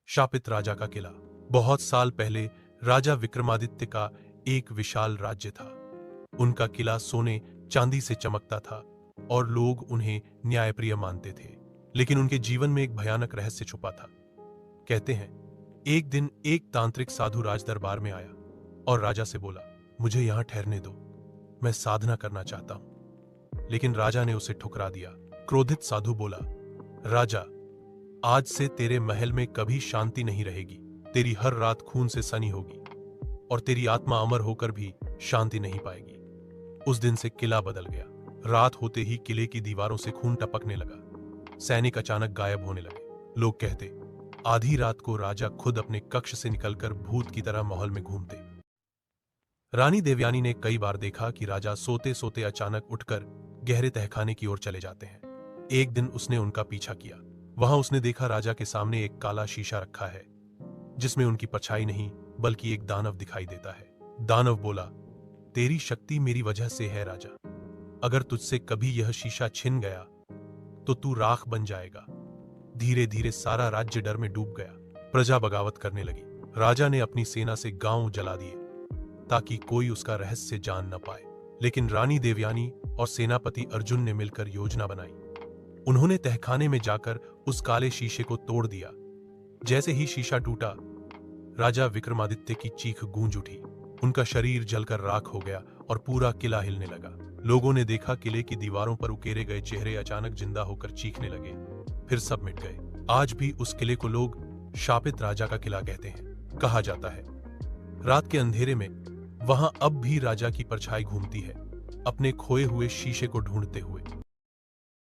शापित राजा का किला। बहुत साल पहले राजा विक्रमादित्य का एक विशाल राज्य था। उनका किला सोने चांदी से चमकता था और लोग उन्हें न्यायप्रिय मानते थे। लेकिन उनके जीवन में एक भयानक रहस्य छुपा था। कहते हैं, एक दिन एक तांत्रिक साधु राज दरबार में आया और राजा से बोला, मुझे यहां ठहरने दो, मैं साधना करना चाहता हूं। लेकिन राजा ने उसे ठुकरा दिया। क्रोधित साधु बोला, राजा, आज से तेरे महल में कभी शांति नहीं रहेगी। तेरी हर रात खून से सनी होगी और तेरी आत्मा अमर होकर भी शांति नहीं पाएगी। उस दिन से किला बदल गया। रात होते ही किले की दीवारों से खून टपकने लगा। सैनिक अचानक गायब होने लगे। लोग कहते, आधी रात को राजा खुद अपने कक्ष से निकलकर भूत की तरह महल में घूमते। रानी देवयानी ने कई बार देखा कि राजा सोते सोते अचानक उठकर गहरे तहखाने की ओर चले जाते हैं। एक दिन उसने उनका पीछा किया। वहां उसने देखा राजा के सामने एक काला शीशा रखा है, जिसमें उनकी परछाई नहीं बल्कि एक दानव दिखाई देता है। दानव बोला, तेरी शक्ति मेरी वजह से है राजा। अगर तुझसे कभी यह शीशा छिन गया तो तू राख बन जाएगा। धीरे धीरे सारा राज्य डर में डूब गया। प्रजा बगावत करने लगी। राजा ने अपनी सेना से गांव जला दिए ताकि कोई उसका रहस्य जान न पाए। लेकिन रानी देवयानी और सेनापति अर्जुन ने मिलकर योजना बनाई। उन्होंने तहखाने में जाकर उस काले शीशे को तोड़ दिया। जैसे ही शीशा टूटा, राजा विक्रमादित्य की चीख गूंज उठी। उनका शरीर जलकर राख हो गया और पूरा किला हिलने लगा। लोगों ने देखा किले की दीवारों पर उकेरे गए चेहरे अचानक जिंदा होकर चीखने लगे। फिर सब मिट गए। आज भी उस किले को लोग शापित राजा का किला कहते हैं। कहा जाता है, रात के अंधेरे में वहां अब भी राजा की परछाई घूमती है, अपने खोए हुए शीशे को ढूंढते हुए।